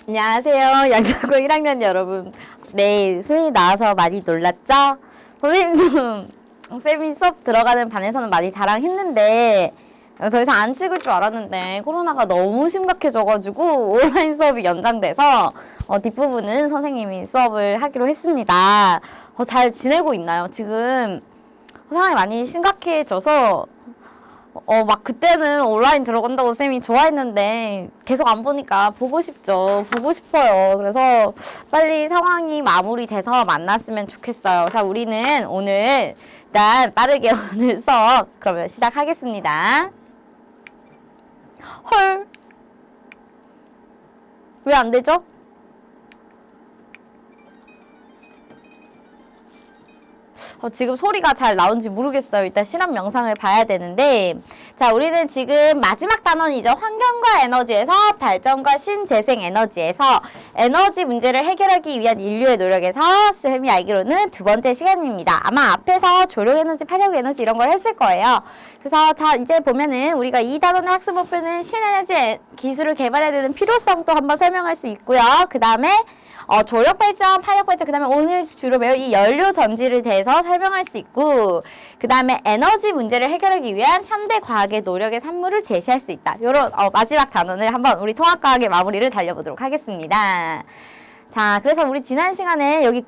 안녕하세요. 양천고 1학년 여러분. 네, 선생님 나와서 많이 놀랐죠? 선생님도 쌤이 수업 들어가는 반에서는 많이 자랑했는데 더 이상 안 찍을 줄 알았는데 코로나가 너무 심각해져가지고 온라인 수업이 연장돼서 뒷부분은 선생님이 수업을 하기로 했습니다. 잘 지내고 있나요? 지금 상황이 많이 심각해져서 막 그때는 온라인 들어간다고 쌤이 좋아했는데 계속 안 보니까 보고 싶죠. 보고 싶어요. 그래서 빨리 상황이 마무리돼서 만났으면 좋겠어요. 자, 우리는 오늘 일단 빠르게 오늘 수업 그러면 시작하겠습니다. 헐. 왜 안 되죠? 지금 소리가 잘 나온지 모르겠어요. 일단 실험 영상을 봐야 되는데 자, 우리는 지금 마지막 단원이죠. 환경과 에너지에서 발전과 신재생 에너지에서 에너지 문제를 해결하기 위한 인류의 노력에서 쌤이 알기로는 두 번째 시간입니다. 아마 앞에서 조력에너지, 파력에너지 이런 걸 했을 거예요. 그래서 자, 이제 보면은 우리가 이 단원의 학습 목표는 신에너지 기술을 개발해야 되는 필요성도 한번 설명할 수 있고요. 그 다음에 조력 발전, 파력 발전, 그 다음에 오늘 주로 배울 이 연료 전지를 대해서 설명할 수 있고, 그 다음에 에너지 문제를 해결하기 위한 현대 과학의 노력의 산물을 제시할 수 있다. 요런 마지막 단원을 한번 우리 통합과학의 마무리를 달려보도록 하겠습니다. 자, 그래서 우리 지난 시간에 여기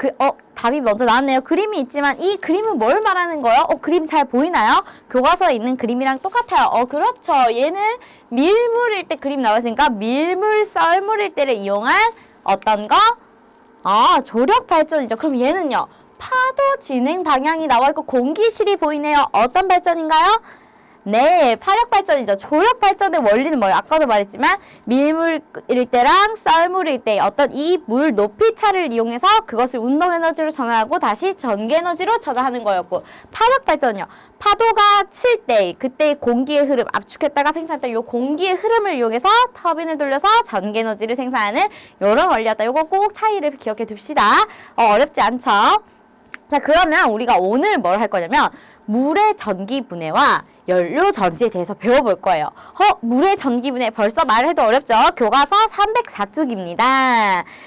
답이 먼저 나왔네요. 그림이 있지만 이 그림은 뭘 말하는 거예요? 그림 잘 보이나요? 교과서에 있는 그림이랑 똑같아요. 그렇죠. 얘는 밀물일 때 그림 나왔으니까 밀물, 썰물일 때를 이용한 어떤 거? 조력 발전이죠. 그럼 얘는요. 파도 진행 방향이 나와 있고 공기실이 보이네요. 어떤 발전인가요? 네, 파력 발전이죠. 조력 발전의 원리는 뭐예요? 아까도 말했지만 밀물일 때랑 썰물일 때 어떤 이 물 높이 차를 이용해서 그것을 운동 에너지로 전환하고 다시 전기 에너지로 전환하는 거였고, 파력 발전이요. 파도가 칠 때 그때 공기의 흐름 압축했다가 팽창했다. 요 공기의 흐름을 이용해서 터빈을 돌려서 전기 에너지를 생산하는 요런 원리였다. 요거 꼭 차이를 기억해 둡시다. 어렵지 않죠? 자, 그러면 우리가 오늘 뭘 할 거냐면 물의 전기 분해와 연료 전지에 대해서 배워볼 거예요. 물의 전기 분해 벌써 말해도 어렵죠? 교과서 304쪽입니다.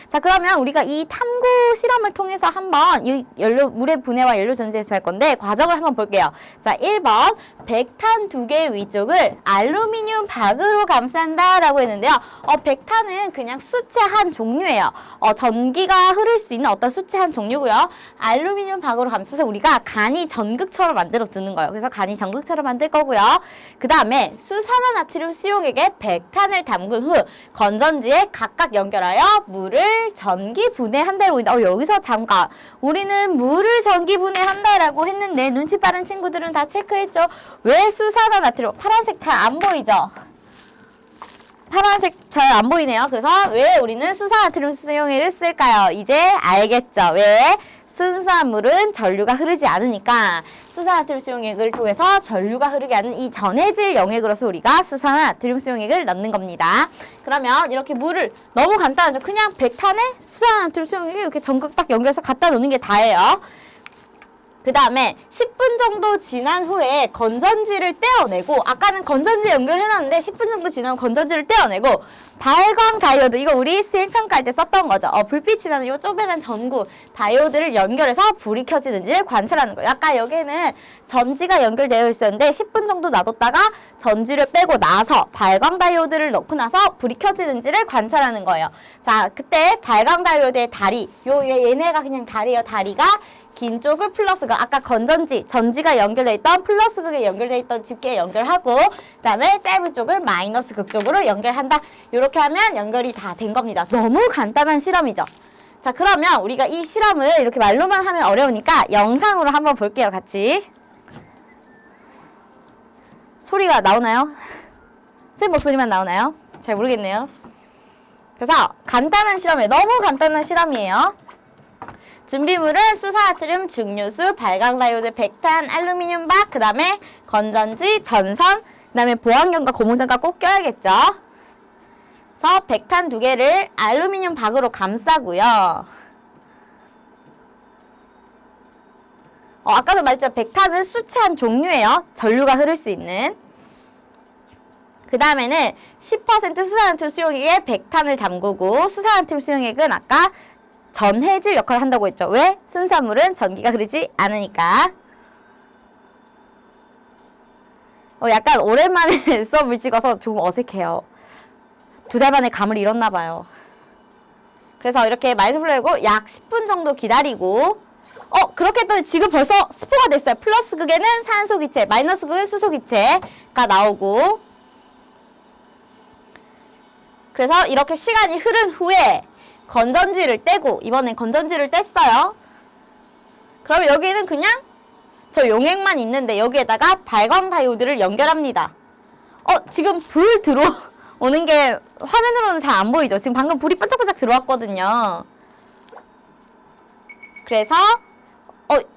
자, 그러면 우리가 이 탐구 실험을 통해서 한번 이 물의 분해와 연료 전지에서 배울 건데 과정을 한번 볼게요. 자, 1번 백탄 2개 위쪽을 알루미늄 박으로 감싼다 라고 했는데요. 백탄은 그냥 수채 한 종류예요. 전기가 흐를 수 있는 어떤 수채 한 종류고요. 알루미늄 박으로 감싸서 우리가 간이 전극처럼 만들어 두는 거예요. 그래서 간이 전극처럼 만들 거고요. 그 다음에 수산화나트륨 수용액에 백탄을 담근 후 건전지에 각각 연결하여 물을 전기 분해한다고 보인다. 여기서 잠깐 우리는 물을 전기 분해한다라고 했는데 눈치 빠른 친구들은 다 체크했죠. 왜 수산화나트륨? 파란색 잘 안 보이죠? 파란색 잘 안 보이네요. 그래서 왜 우리는 수산나트륨 수용액을 쓸까요? 이제 알겠죠? 왜? 순수한 물은 전류가 흐르지 않으니까 수산나트륨 수용액을 통해서 전류가 흐르게 하는 이 전해질 영액으로서 우리가 수산나트륨 수용액을 넣는 겁니다. 그러면 이렇게 물을 너무 간단하죠. 그냥 백탄에 수산나트륨 수용액을 이렇게 전극 딱 연결해서 갖다 놓는 게 다예요. 그 다음에 10분 정도 지난 후에 건전지를 떼어내고, 아까는 건전지 연결해놨는데 10분 정도 지나면 건전지를 떼어내고 발광 다이오드, 이거 우리 수행평가할 때 썼던 거죠. 불빛이 나는 이 쪼매난 전구 다이오드를 연결해서 불이 켜지는지를 관찰하는 거예요. 아까 여기는 전지가 연결되어 있었는데 10분 정도 놔뒀다가 전지를 빼고 나서 발광 다이오드를 넣고 나서 불이 켜지는지를 관찰하는 거예요. 자, 그때 발광 다이오드의 다리, 얘네가 그냥 다리예요. 다리가 긴 쪽을 플러스가 아까 건전지, 전지가 연결돼 있던 플러스극에 연결돼 있던 집게에 연결하고, 그 다음에 짧은 쪽을 마이너스 극 쪽으로 연결한다. 이렇게 하면 연결이 다 된 겁니다. 너무 간단한 실험이죠. 자, 그러면 우리가 이 실험을 이렇게 말로만 하면 어려우니까 영상으로 한번 볼게요. 같이. 소리가 나오나요? 제 목소리만 나오나요? 잘 모르겠네요. 그래서 간단한 실험이에요. 너무 간단한 실험이에요. 준비물은 수산나트륨, 증류수, 발광다이오드, 백탄, 알루미늄 박, 그 다음에 건전지, 전선, 그 다음에 보안경과 고무장갑 꼭 껴야겠죠. 그래서 백탄 2개를 알루미늄 박으로 감싸고요. 아까도 말했죠. 백탄은 수채 한 종류예요. 전류가 흐를 수 있는. 그 다음에는 10% 수산화탄 수용액에 백탄을 담그고 수산화탄 수용액은 아까 전해질 역할을 한다고 했죠. 왜? 순산물은 전기가 흐르지 않으니까. 약간 오랜만에 수업을 찍어서 조금 어색해요. 2달 만에 감을 잃었나 봐요. 그래서 이렇게 마이너스 플러스고 약 10분 정도 기다리고 그렇게 했더니 지금 벌써 스포가 됐어요. 플러스 극에는 산소 기체, 마이너스 극은 수소 기체가 나오고 그래서 이렇게 시간이 흐른 후에 건전지를 떼고 이번엔 건전지를 뗐어요. 그럼 여기는 그냥 저 용액만 있는데 여기에다가 발광 다이오드를 연결합니다. 지금 불 들어오는 게 화면으로는 잘 안 보이죠? 지금 방금 불이 반짝반짝 들어왔거든요. 그래서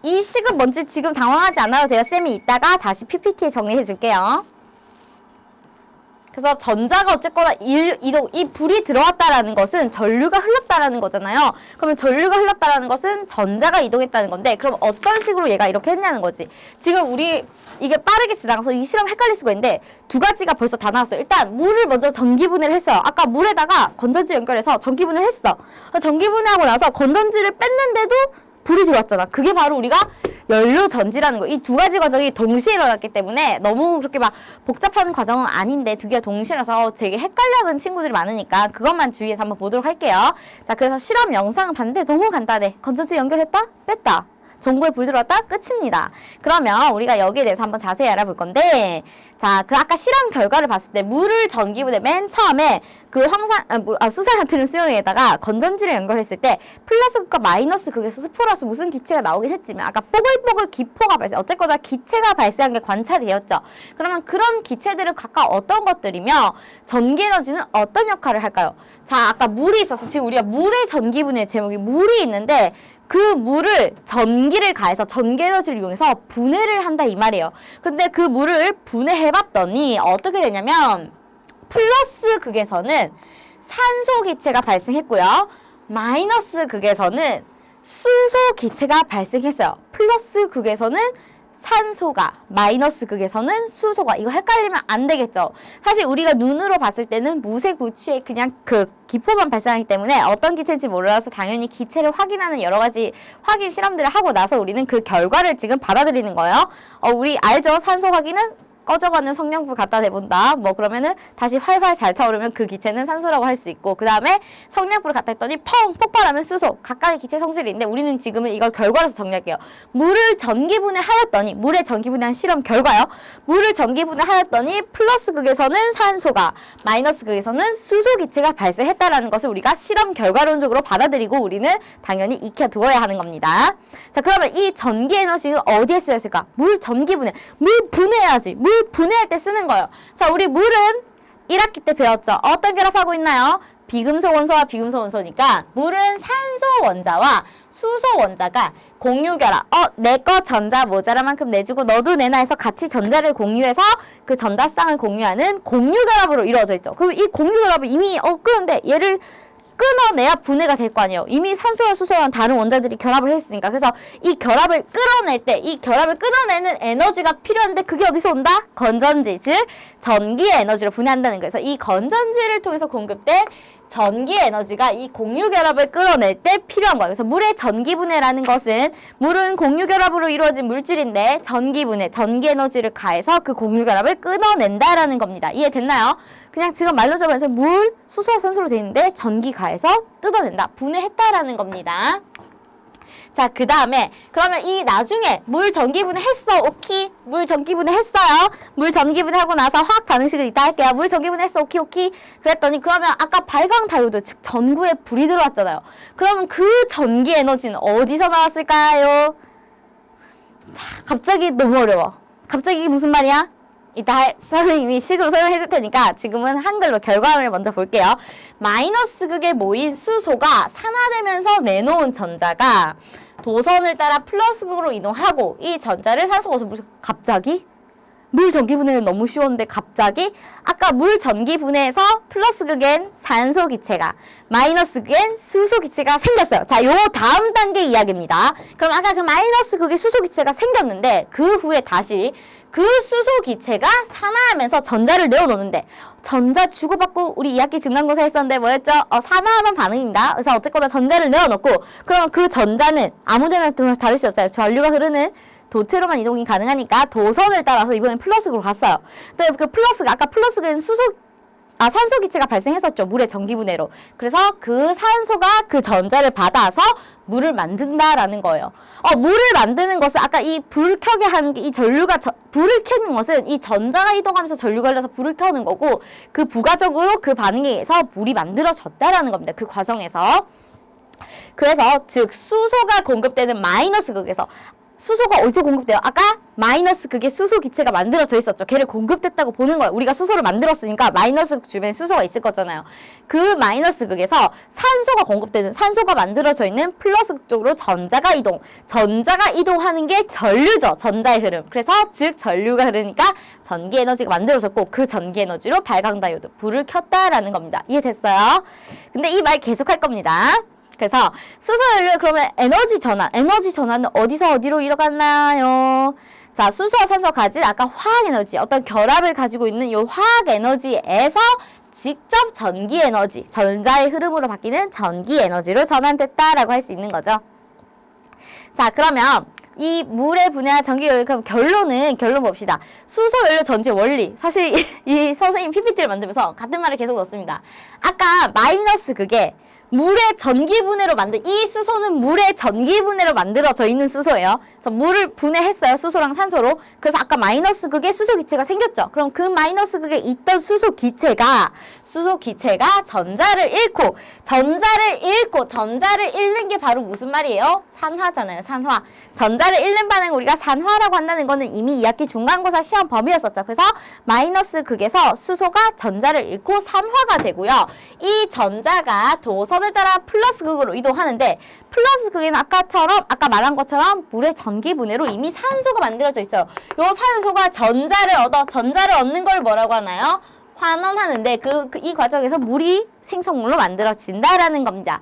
이 식은 뭔지 지금 당황하지 않아도 돼요. 쌤이 이따가 다시 PPT에 정리해 줄게요. 그래서 전자가 어쨌거나 이동, 이 불이 들어왔다라는 것은 전류가 흘렀다라는 거잖아요. 그러면 전류가 흘렀다라는 것은 전자가 이동했다는 건데 그럼 어떤 식으로 얘가 이렇게 했냐는 거지. 지금 우리 이게 빠르게 지나가서 이 실험 헷갈릴 수가 있는데 두 가지가 벌써 다 나왔어요. 일단 물을 먼저 전기분해를 했어요. 아까 물에다가 건전지 연결해서 전기분해를 했어. 전기분해하고 나서 건전지를 뺐는데도 불이 들어왔잖아. 그게 바로 우리가 연료전지라는 거. 이 두 가지 과정이 동시에 일어났기 때문에 너무 그렇게 막 복잡한 과정은 아닌데 두 개가 동시에라서 되게 헷갈려하는 친구들이 많으니까 그것만 주의해서 한번 보도록 할게요. 자, 그래서 실험 영상을 봤는데 너무 간단해. 건전지 연결했다? 뺐다. 전구에 불 들어왔다? 끝입니다. 그러면 우리가 여기에 대해서 한번 자세히 알아볼 건데 자, 그 아까 실험 결과를 봤을 때 물을 전기분해 맨 처음에 그 수산화탄 수용액에다가 건전지를 연결했을 때 플러스 극과 마이너스 극에서 스포라서 무슨 기체가 나오긴 했지만 아까 뽀글뽀글 기포가 발생, 어쨌거나 기체가 발생한 게 관찰이 되었죠. 그러면 그런 기체들은 각각 어떤 것들이며 전기에너지는 어떤 역할을 할까요? 자, 아까 물이 있어서 지금 우리가 물의 전기분해 제목이 물이 있는데 그 물을 전기를 가해서 전기에너지를 이용해서 분해를 한다 이 말이에요. 근데 그 물을 분해해봤더니 어떻게 되냐면 플러스 극에서는 산소 기체가 발생했고요. 마이너스 극에서는 수소 기체가 발생했어요. 플러스 극에서는 산소가, 마이너스 극에서는 수소가. 이거 헷갈리면 안 되겠죠. 사실 우리가 눈으로 봤을 때는 무색 무취의 그냥 그 기포만 발생하기 때문에 어떤 기체인지 몰라서 당연히 기체를 확인하는 여러 가지 확인 실험들을 하고 나서 우리는 그 결과를 지금 받아들이는 거예요. 우리 알죠? 산소 확인은 꺼져가는 성냥불 갖다 대본다. 뭐 그러면은 다시 활활 잘 타오르면 그 기체는 산소라고 할 수 있고 그 다음에 성냥불을 갖다 했더니 펑 폭발하면 수소. 각각의 기체 성질이 있는데 우리는 지금은 이걸 결과로서 정리할게요. 물을 전기분해하였더니 물의 전기분해한 실험 결과요. 물을 전기분해하였더니 플러스 극에서는 산소가 마이너스 극에서는 수소 기체가 발생했다라는 것을 우리가 실험 결과론적으로 받아들이고 우리는 당연히 익혀두어야 하는 겁니다. 자, 그러면 이 전기 에너지는 어디에 쓰였을까? 물 전기분해. 물 분해해야지. 물 분해할 때 쓰는 거예요. 자, 우리 물은 1학기 때 배웠죠. 어떤 결합하고 있나요? 비금속 원소와 비금속 원소니까 물은 산소 원자와 수소 원자가 공유 결합. 내 거 전자 모자란 만큼 내주고 너도 내나 해서 같이 전자를 공유해서 그 전자쌍을 공유하는 공유 결합으로 이루어져 있죠. 그럼 이 공유 결합을 이미 끄는데 얘를 끊어내야 분해가 될 거 아니에요. 이미 산소와 수소랑 다른 원자들이 결합을 했으니까. 그래서 이 결합을 끌어낼 때 이 결합을 끊어내는 에너지가 필요한데 그게 어디서 온다? 건전지, 즉 전기의 에너지로 분해한다는 거예요. 그래서 이 건전지를 통해서 공급된 전기 에너지가 이 공유 결합을 끌어낼 때 필요한 거예요. 그래서 물의 전기 분해라는 것은 물은 공유 결합으로 이루어진 물질인데 전기 분해, 전기 에너지를 가해서 그 공유 결합을 끊어낸다라는 겁니다. 이해됐나요? 그냥 지금 말로 적으면서 물, 수소와 산소로 되어 있는데 전기 가해서 뜯어낸다, 분해했다라는 겁니다. 자, 그 다음에 그러면 이 나중에 물 전기분해 했어. 오케이. 물 전기분해 했어요. 물 전기분해 하고 나서 화학 반응식을 이따 할게요. 물 전기분해 했어. 오케이 오케이. 그랬더니 그러면 아까 발광 다이오드, 즉 전구에 불이 들어왔잖아요. 그러면 그 전기 에너지는 어디서 나왔을까요? 자, 갑자기 너무 어려워. 갑자기 이게 무슨 말이야? 이따 선생님이 식으로 설명해 줄 테니까 지금은 한글로 결과물을 먼저 볼게요. 마이너스 극에 모인 수소가 산화되면서 내놓은 전자가 도선을 따라 플러스 극으로 이동하고 이 전자를 산소가 갑자기? 물 전기 분해는 너무 쉬웠는데 갑자기 아까 물 전기 분해에서 플러스 극엔 산소 기체가, 마이너스 극엔 수소 기체가 생겼어요. 자, 요 다음 단계 이야기입니다. 그럼 아까 그 마이너스 극에 수소 기체가 생겼는데 그 후에 다시 그 수소 기체가 산화하면서 전자를 내어놓는데, 전자 주고받고 우리 2학기 중간고사 했었는데 뭐였죠? 산화하는 반응입니다. 그래서 어쨌거나 전자를 내어놓고, 그럼 그 전자는 아무데나 다를 수 없잖아요. 전류가 흐르는 도체로만 이동이 가능하니까 도선을 따라서 이번엔 플러스극으로 갔어요. 근데 그 플러스가 아까 플러스는 산소 기체가 발생했었죠. 물의 전기 분해로. 그래서 그 산소가 그 전자를 받아서 물을 만든다라는 거예요. 물을 만드는 것은 아까 이 불 켜게 하는 게 이 전류가 불을 켜는 것은 이 전자가 이동하면서 전류가 흘러서 불을 켜는 거고, 그 부가적으로 그 반응에 의해서 물이 만들어졌다라는 겁니다. 그 과정에서. 그래서 즉 수소가 공급되는 마이너스 극에서, 수소가 어디서 공급돼요? 아까 마이너스 극에 수소 기체가 만들어져 있었죠. 걔를 공급됐다고 보는 거예요. 우리가 수소를 만들었으니까 마이너스 극 주변에 수소가 있을 거잖아요. 그 마이너스 극에서 산소가 공급되는, 산소가 만들어져 있는 플러스 극 쪽으로 전자가 이동하는 게 전류죠. 전자의 흐름. 그래서 즉 전류가 흐르니까 전기 에너지가 만들어졌고, 그 전기 에너지로 발광 다이오드 불을 켰다라는 겁니다. 이해됐어요? 근데 이 말 계속 할 겁니다. 그래서 수소 연료의 그러면 에너지 전환은 어디서 어디로 이뤄갔나요? 자, 수소와 산소가 가진 아까 화학 에너지, 어떤 결합을 가지고 있는 이 화학 에너지에서 직접 전기 에너지, 전자의 흐름으로 바뀌는 전기 에너지로 전환됐다라고 할 수 있는 거죠. 자, 그러면 이 물의 분해와 전기 연료, 그럼 결론 봅시다. 수소 연료 전지 원리. 사실 이 선생님 PPT를 만들면서 같은 말을 계속 넣습니다. 아까 마이너스 극에 물의 전기 분해로 만든, 이 수소는 물의 전기 분해로 만들어져 있는 수소예요. 그래서 물을 분해했어요. 수소랑 산소로. 그래서 아까 마이너스 극에 수소 기체가 생겼죠. 그럼 그 마이너스 극에 있던 수소 기체가 전자를 잃고 전자를 잃는 게 바로 무슨 말이에요? 산화잖아요. 산화. 전자를 잃는 반응을 우리가 산화라고 한다는 거는 이미 2학기 중간고사 시험 범위였었죠. 그래서 마이너스 극에서 수소가 전자를 잃고 산화가 되고요. 이 전자가 도선을 따라 플러스 극으로 이동하는데, 플러스 극에는 아까 말한 것처럼 물의 전기 분해로 이미 산소가 만들어져 있어요. 이 산소가 전자를 얻는 걸 뭐라고 하나요? 환원하는데 이 과정에서 물이 생성물로 만들어진다라는 겁니다.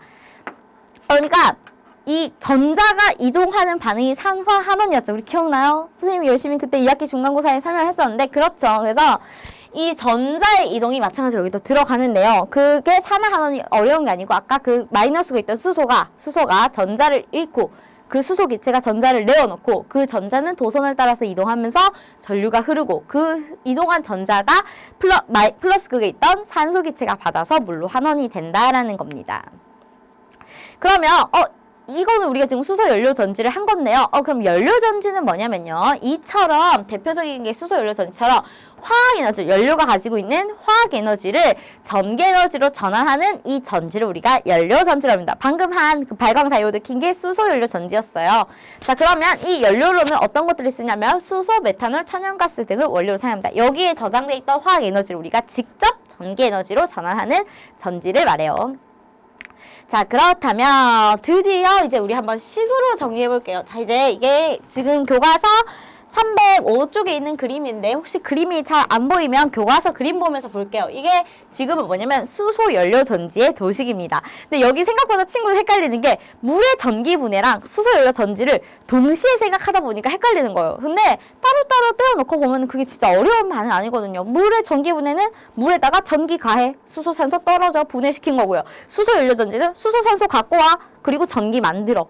그러니까 이 전자가 이동하는 반응이 산화 환원이었죠. 우리 기억나요? 선생님이 열심히 그때 2학기 중간고사에 설명했었는데, 그렇죠. 그래서 이 전자의 이동이 마찬가지로 여기도 들어가는데요. 그게 산화 환원이 어려운 게 아니고, 아까 그 마이너스가 있던 수소가 전자를 잃고, 그 수소 기체가 전자를 내어놓고, 그 전자는 도선을 따라서 이동하면서 전류가 흐르고, 그 이동한 전자가 플러스 극에 있던 산소 기체가 받아서 물로 환원이 된다라는 겁니다. 그러면 이거는 우리가 지금 수소 연료 전지를 한 건데요. 그럼 연료 전지는 뭐냐면요. 이처럼 대표적인 게 수소 연료 전지처럼 화학 에너지, 연료가 가지고 있는 화학 에너지를 전기 에너지로 전환하는 이 전지를 우리가 연료 전지라고 합니다. 방금 한 그 발광 다이오드 킨 게 수소 연료 전지였어요. 자, 그러면 이 연료로는 어떤 것들이 쓰냐면 수소, 메탄올, 천연가스 등을 원료로 사용합니다. 여기에 저장돼 있던 화학 에너지를 우리가 직접 전기 에너지로 전환하는 전지를 말해요. 자, 그렇다면 드디어 이제 우리 한번 식으로 정리해 볼게요. 자, 이제 이게 지금 교과서 305쪽에 있는 그림인데, 혹시 그림이 잘 안 보이면 교과서 그림 보면서 볼게요. 이게 지금은 뭐냐면 수소 연료 전지의 도식입니다. 근데 여기 생각보다 친구들 헷갈리는 게, 물의 전기 분해랑 수소 연료 전지를 동시에 생각하다 보니까 헷갈리는 거예요. 근데 따로따로 떼어놓고 보면 그게 진짜 어려운 반응 아니거든요. 물의 전기 분해는 물에다가 전기 가해, 수소 산소 떨어져 분해시킨 거고요. 수소 연료 전지는 수소 산소 갖고 와, 그리고 전기 만들어.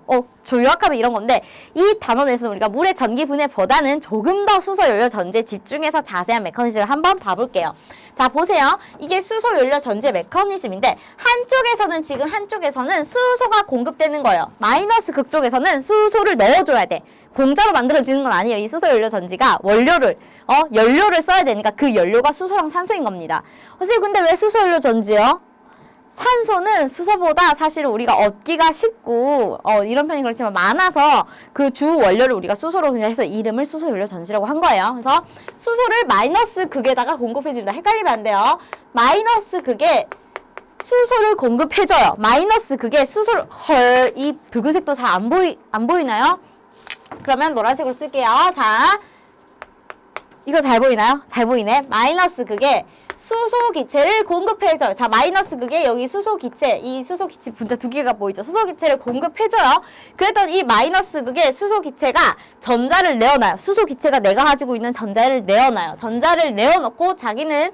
요약하면 이런 건데, 이 단원에서 우리가 물의 전기 분해보다는 조금 더 수소 연료 전지에 집중해서 자세한 메커니즘을 한번 봐볼게요. 자, 보세요. 이게 수소 연료 전지의 메커니즘인데, 한쪽에서는 수소가 공급되는 거예요. 마이너스 극 쪽에서는 수소를 넣어줘야 돼. 공짜로 만들어지는 건 아니에요. 이 수소 연료 전지가 연료를 써야 되니까 그 연료가 수소랑 산소인 겁니다. 선생님, 근데 왜 수소 연료 전지요? 산소는 수소보다 사실 우리가 얻기가 쉽고 이런 편이 그렇지만 많아서 그 주 원료를 우리가 수소로 그냥 해서 이름을 수소 연료 전지라고 한 거예요. 그래서 수소를 마이너스 극에다가 공급해줍니다. 헷갈리면 안 돼요. 마이너스 극에 수소를 공급해줘요. 마이너스 극에 수소를 이 붉은색도 잘 안 보이나요? 그러면 노란색으로 쓸게요. 자, 이거 잘 보이나요? 잘 보이네. 마이너스 극에 수소기체를 공급해줘요. 자, 마이너스 극에 여기 수소기체, 이 수소기체 분자 두 개가 보이죠? 수소기체를 공급해줘요. 그랬더니 이 마이너스 극에 수소기체가 전자를 내어놔요. 수소기체가 내가 가지고 있는 전자를 내어놔요. 전자를 내어놓고 자기는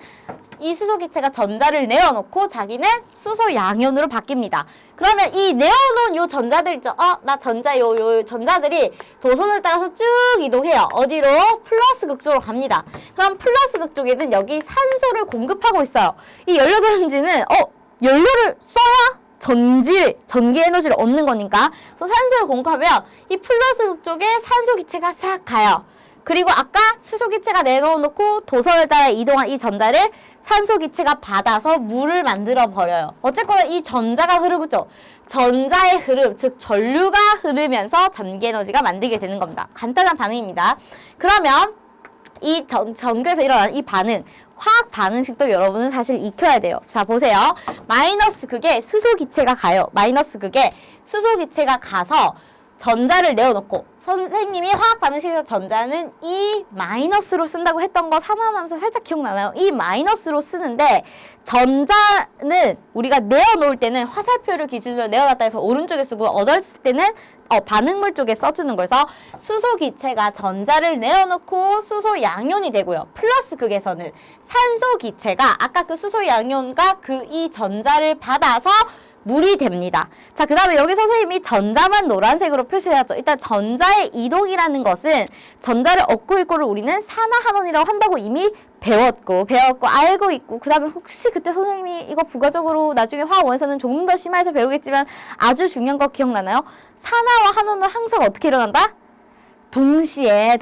이 수소기체가 전자를 내어놓고 자기는 수소 양이온으로 바뀝니다. 그러면 이 내어놓은 요 전자들 있죠? 나 전자 요 전자들이 도선을 따라서 쭉 이동해요. 어디로? 플러스 극 쪽으로 갑니다. 그럼 플러스 극 쪽에는 여기 산소를 공급하고 있어요. 이 연료전지는 연료를 써야 전기 에너지를 얻는 거니까 그래서 산소를 공급하면 이 플러스 극 쪽에 산소 기체가 싹 가요. 그리고 아까 수소 기체가 내놓고 도선을 따라 이동한 이 전자를 산소 기체가 받아서 물을 만들어 버려요. 어쨌거나 이 전자가 흐르죠. 전자의 흐름, 즉 전류가 흐르면서 전기 에너지가 만들게 되는 겁니다. 간단한 반응입니다. 그러면 이 전기에서 일어나는 이 반응, 화학 반응식도 여러분은 사실 익혀야 돼요. 자, 보세요. 마이너스 극에 수소 기체가 가요. 마이너스 극에 수소 기체가 가서 전자를 내어놓고 선생님이 화학 반응식에서 전자는 E 마이너스로 쓴다고 했던 거 산화하면서 살짝 기억나나요? E 마이너스로 쓰는데 전자는 우리가 내어놓을 때는 화살표를 기준으로 내어놨다 해서 오른쪽에 쓰고 얻었을 때는 반응물 쪽에 써주는 거라서 수소 기체가 전자를 내어놓고 수소 양이온이 되고요. 플러스 극에서는 산소 기체가 아까 그 수소 양이온과 이 전자를 받아서 물이 됩니다. 자, 그 다음에 여기 선생님이 전자만 노란색으로 표시해놨죠. 일단 전자의 이동이라는 것은 전자를 얻고 있고를 우리는 산화한원이라고 한다고 이미 배웠고 알고 있고 그 다음에 혹시 그때 선생님이 이거 부가적으로 나중에 화학원에서는 조금 더 심화해서 배우겠지만 아주 중요한 거 기억나나요? 산화와 한원은 항상 어떻게 일어난다? 동시에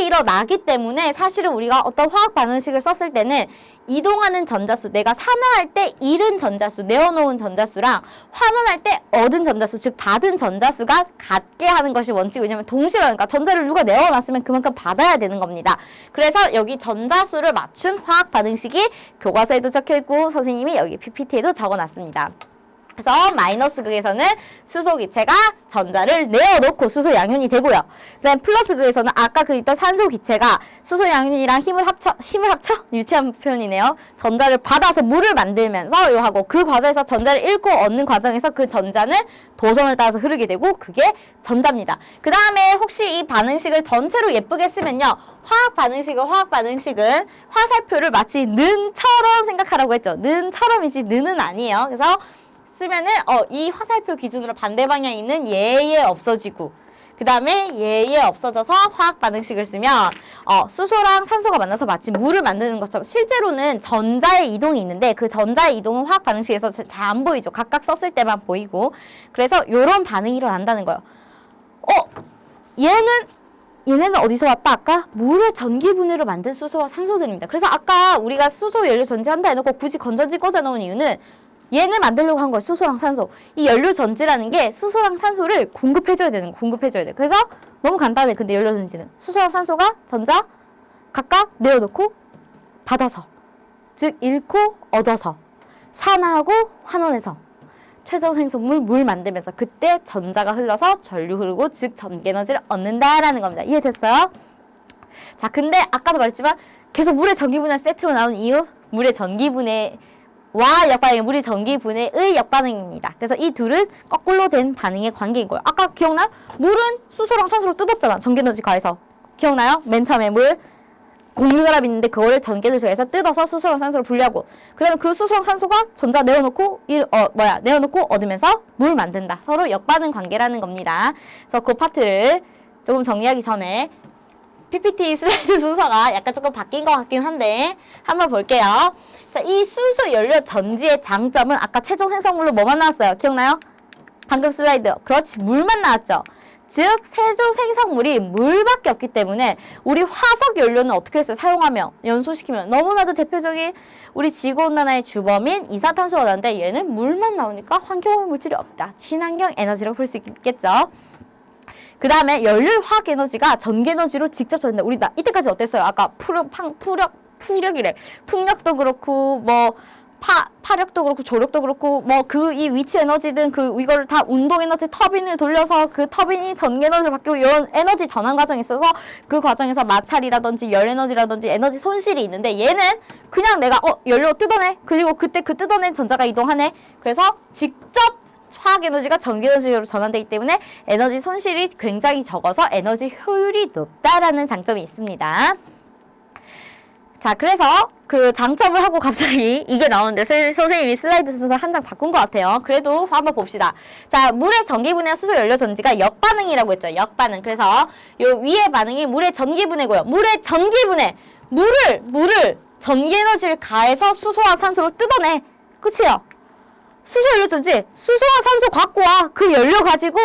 일어나기 때문에 사실은 우리가 어떤 화학 반응식을 썼을 때는 이동하는 전자수, 내가 산화할 때 잃은 전자수, 내어놓은 전자수랑 환원할 때 얻은 전자수, 즉 받은 전자수가 같게 하는 것이 원칙. 왜냐면 동시에 그러니까 전자를 누가 내어놨으면 그만큼 받아야 되는 겁니다. 그래서 여기 전자수를 맞춘 화학 반응식이 교과서에도 적혀있고 선생님이 여기 PPT에도 적어놨습니다. 그래서 마이너스 극에서는 수소 기체가 전자를 내어놓고 수소 양이온이 되고요. 그다음 플러스 극에서는 아까 그 있던 산소 기체가 수소 양이온이랑 힘을 합쳐 유치한 표현이네요. 전자를 받아서 물을 만들면서 하고 그 과정에서 전자를 잃고 얻는 과정에서 그 전자는 도선을 따라서 흐르게 되고 그게 전자입니다. 그 다음에 혹시 이 반응식을 전체로 예쁘게 쓰면요. 화학 반응식은 화살표를 마치 는처럼 생각하라고 했죠. 는처럼이지 는은 아니에요. 그래서 쓰면은 이 화살표 기준으로 반대 방향에 있는 예에 없어지고 그 다음에 예에 없어져서 화학 반응식을 쓰면 수소랑 산소가 만나서 마치 물을 만드는 것처럼 실제로는 전자의 이동이 있는데 그 전자의 이동은 화학 반응식에서 잘 안 보이죠. 각각 썼을 때만 보이고 그래서 요런 반응이 일어난다는 거예요. 얘네는 어디서 왔다? 아까 물의 전기 분해로 만든 수소와 산소들입니다. 그래서 아까 우리가 수소 연료 전지한다 해놓고 굳이 건전지 꽂아 놓은 이유는 얘는 만들려고 한 거예요. 수소랑 산소. 이 연료 전지라는 게 수소랑 산소를 공급해줘야 되는 거. 공급해줘야 돼. 그래서 너무 간단해. 근데 연료 전지는 수소랑 산소가 전자 각각 내어놓고 받아서 즉 잃고 얻어서 산화하고 환원해서 최저 생성물 물 만들면서 그때 전자가 흘러서 전류 흐르고 즉 전기 에너지를 얻는다라는 겁니다. 이해됐어요? 자, 근데 아까도 말했지만 계속 물의 전기분해 세트로 나온 이유 물의 전기분해 와 역반응이 물이 전기분해의 역반응입니다. 그래서 이 둘은 거꾸로 된 반응의 관계인 거예요. 아까 기억나요? 물은 수소랑 산소로 뜯었잖아. 전기에너지 가해서. 기억나요? 맨 처음에 물 공유결합이 있는데 그거를 전기에너지 가해서 뜯어서 수소랑 산소를 분리하고 그 다음에 그 수소랑 산소가 전자 내어놓고 내어놓고 얻으면서 물 만든다. 서로 역반응 관계라는 겁니다. 그래서 그 파트를 조금 정리하기 전에 PPT 슬라이드 순서가 약간 조금 바뀐 것 같긴 한데 한번 볼게요. 자, 이 수소 연료 전지의 장점은 아까 최종 생성물로 뭐만 나왔어요? 기억나요? 방금 슬라이드. 그렇지, 물만 나왔죠. 즉, 최종 생성물이 물밖에 없기 때문에 우리 화석 연료는 어떻게 했어요? 사용하면, 연소시키면. 너무나도 대표적인 우리 지구온난화의 주범인 이산탄소가 나오는데 얘는 물만 나오니까 환경오염 물질이 없다. 친환경 에너지라고 볼 수 있겠죠. 그 다음에 연료 화학 에너지가 전기 에너지로 직접 전된다. 우리 이때까지 어땠어요? 아까 풍력도 그렇고 파력도 그렇고 조력도 그렇고 뭐 이 위치 에너지든 이거를 다 운동 에너지 터빈을 돌려서 그 터빈이 전기 에너지로 바뀌고 이런 에너지 전환 과정이 있어서 그 과정에서 마찰이라든지 열 에너지라든지 에너지 손실이 있는데 얘는 그냥 내가 연료 뜯어내 그리고 그때 그 뜯어낸 전자가 이동하네. 그래서 직접 화학 에너지가 전기 에너지로 전환되기 때문에 에너지 손실이 굉장히 적어서 에너지 효율이 높다라는 장점이 있습니다. 자, 그래서 그 장점을 하고 갑자기 이게 나오는데 선생님이 슬라이드 순서 한 장 바꾼 것 같아요. 그래도 한번 봅시다. 자, 물의 전기분해와 수소 연료 전지가 역반응이라고 했죠. 역반응. 그래서 요 위에 반응이 물의 전기분해고요. 물의 전기분해. 물을 전기 에너지를 가해서 수소와 산소를 뜯어내. 그치요? 수소 연료 전지. 수소와 산소 갖고 와. 그 연료 가지고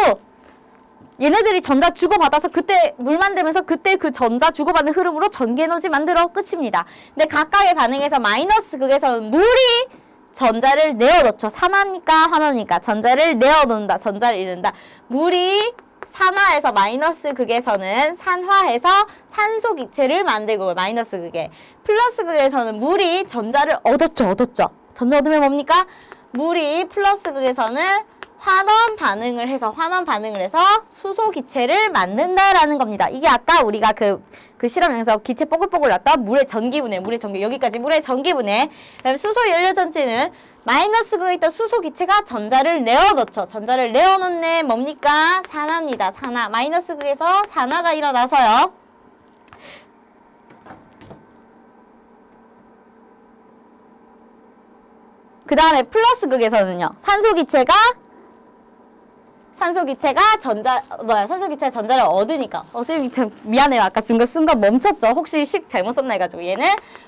얘네들이 전자 주고받아서 그때 물 만들면서 그때 그 전자 주고받는 흐름으로 전기에너지 만들어 끝입니다. 근데 각각의 반응에서 마이너스 극에서는 물이 전자를 내어놓죠. 산화니까 환원이니까 전자를 내어놓는다. 전자를 잃는다. 물이 산화해서 마이너스 극에서는 산화해서 산소 기체를 만들고 마이너스 극에 플러스 극에서는 물이 전자를 얻었죠. 전자 얻으면 뭡니까? 물이 플러스 극에서는 환원 반응을 해서 수소 기체를 만든다라는 겁니다. 이게 아까 우리가 그 실험에서 기체 뽀글뽀글 났던 물의 전기분해, 여기까지 물의 전기분해. 그다음에 수소 연료 전지는 마이너스 극에 있던 수소 기체가 전자를 내어놓죠. 전자를 내어놓네 뭡니까? 산화입니다. 산화. 마이너스 극에서 산화가 일어나서요. 그 다음에 플러스 극에서는요. 산소 기체가 전자를 얻으니까. 선생님, 참 미안해요. 아까 중간 순간 멈췄죠? 혹시 식 잘못 썼나 해가지고. 얘는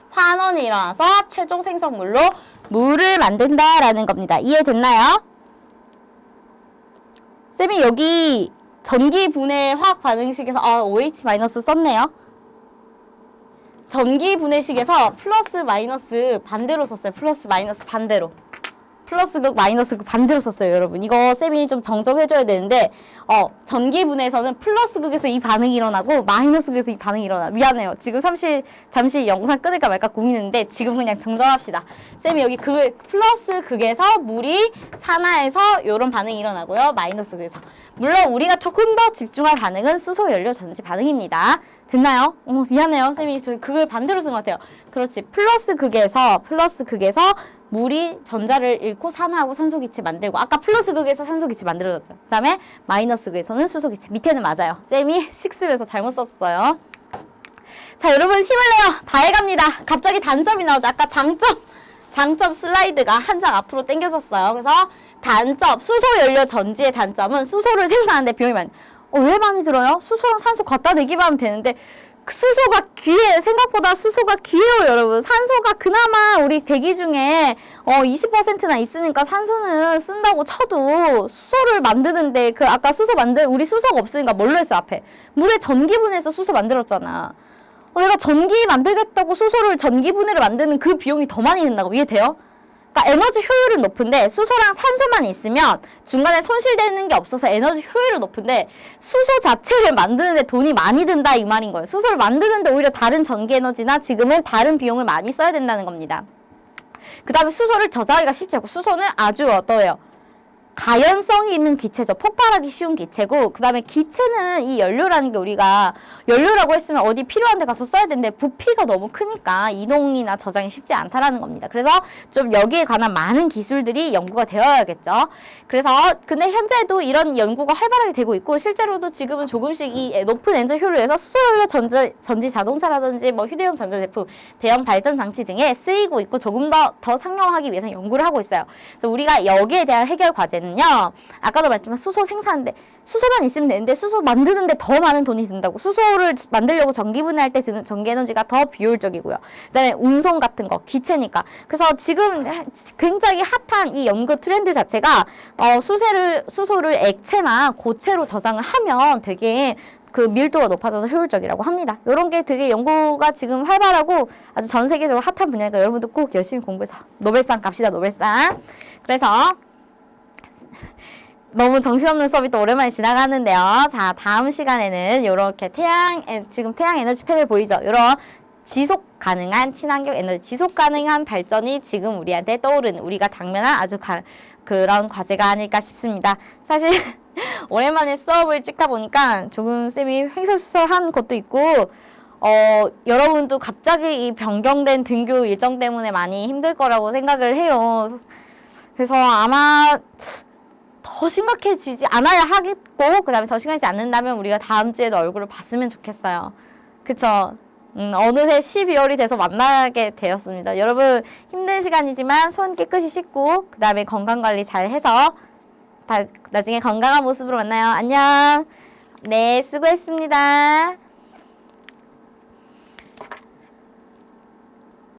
환원이 일어나서 최종 생성물로 물을 만든다라는 겁니다. 이해됐나요? 쌤이 여기 전기분해 화학 반응식에서, OH- 썼네요. 전기분해식에서 플러스 마이너스 반대로 썼어요. 플러스 마이너스 반대로. 플러스 극, 마이너스 극 반대로 썼어요, 여러분. 이거 쌤이 좀 정정해줘야 되는데, 전기분해에서는 플러스 극에서 이 반응이 일어나고, 마이너스 극에서 이 반응이 일어나. 미안해요. 지금 잠시 영상 끊을까 말까 고민했는데, 지금 그냥 정정합시다. 쌤이 여기 플러스 극에서 물이 산화해서 이런 반응이 일어나고요. 마이너스 극에서. 물론 우리가 조금 더 집중할 반응은 수소 연료 전지 반응입니다. 됐나요? 미안해요. 쌤이 그걸 반대로 쓴 것 같아요. 그렇지. 플러스 극에서 물이 전자를 잃고 산화하고 산소기체 만들고, 아까 플러스 극에서 산소기체 만들어졌죠. 그 다음에 마이너스 극에서는 수소기체. 밑에는 맞아요. 쌤이 식 쓰면서 잘못 썼어요. 자, 여러분 힘을 내요. 다 해갑니다. 갑자기 단점이 나오죠. 아까 장점 슬라이드가 한 장 앞으로 당겨졌어요. 그래서 단점, 수소 연료 전지의 단점은 수소를 생산하는데 비용이 많이. 왜 많이 들어요? 수소랑 산소 갖다 내기만 하면 되는데 생각보다 수소가 귀해요, 여러분. 산소가 그나마 우리 대기 중에 20%나 있으니까 산소는 쓴다고 쳐도 수소를 만드는데 아까 우리 수소가 없으니까 뭘로 했어, 앞에? 물의 전기분해해서 수소 만들었잖아. 내가 전기 만들겠다고 수소를 전기분해를 만드는 그 비용이 더 많이 든다고. 이해돼요? 그러니까 에너지 효율은 높은데 수소랑 산소만 있으면 중간에 손실되는 게 없어서 에너지 효율은 높은데 수소 자체를 만드는데 돈이 많이 든다 이 말인 거예요. 수소를 만드는데 오히려 다른 전기 에너지나 지금은 다른 비용을 많이 써야 된다는 겁니다. 그 다음에 수소를 저장하기가 쉽지 않고 수소는 아주 어떠해요? 가연성이 있는 기체죠. 폭발하기 쉬운 기체고, 그 다음에 기체는 이 연료라는 게 우리가 연료라고 했으면 어디 필요한 데 가서 써야 되는데 부피가 너무 크니까 이동이나 저장이 쉽지 않다라는 겁니다. 그래서 좀 여기에 관한 많은 기술들이 연구가 되어야겠죠. 그래서 근데 현재도 이런 연구가 활발하게 되고 있고, 실제로도 지금은 조금씩 이 높은 엔진 효율에서 수소연료 전지 자동차라든지 뭐 휴대용 전자제품, 대형 발전 장치 등에 쓰이고 있고 조금 더 상용화하기 위해서 연구를 하고 있어요. 그래서 우리가 여기에 대한 해결 과제는 아까도 말했지만 수소 생산하는데 수소만 있으면 되는데 수소 만드는데 더 많은 돈이 든다고. 수소를 만들려고 전기분해할 때 드는 전기에너지가 더 비효율적이고요. 그 다음에 운송 같은 거 기체니까. 그래서 지금 굉장히 핫한 이 연구 트렌드 자체가 수소를 액체나 고체로 저장을 하면 되게 그 밀도가 높아져서 효율적이라고 합니다. 이런 게 되게 연구가 지금 활발하고 아주 전 세계적으로 핫한 분야니까 여러분도 꼭 열심히 공부해서 노벨상 갑시다. 노벨상. 그래서 너무 정신없는 수업이 또 오랜만에 지나가는데요. 자, 다음 시간에는 요렇게 지금 태양 에너지 패널 보이죠? 요런 지속 가능한 친환경 에너지, 지속 가능한 발전이 지금 우리한테 떠오르는, 우리가 당면한 아주 그런 과제가 아닐까 싶습니다. 사실 오랜만에 수업을 찍다 보니까 조금 쌤이 횡설수설한 것도 있고, 여러분도 갑자기 이 변경된 등교 일정 때문에 많이 힘들 거라고 생각을 해요. 그래서 아마 더 심각해지지 않아야 하겠고, 그 다음에 더 심각해지지 않는다면 우리가 다음 주에도 얼굴을 봤으면 좋겠어요. 그쵸? 어느새 12월이 돼서 만나게 되었습니다. 여러분 힘든 시간이지만 손 깨끗이 씻고 그 다음에 건강관리 잘 해서 나중에 건강한 모습으로 만나요. 안녕. 네, 수고했습니다.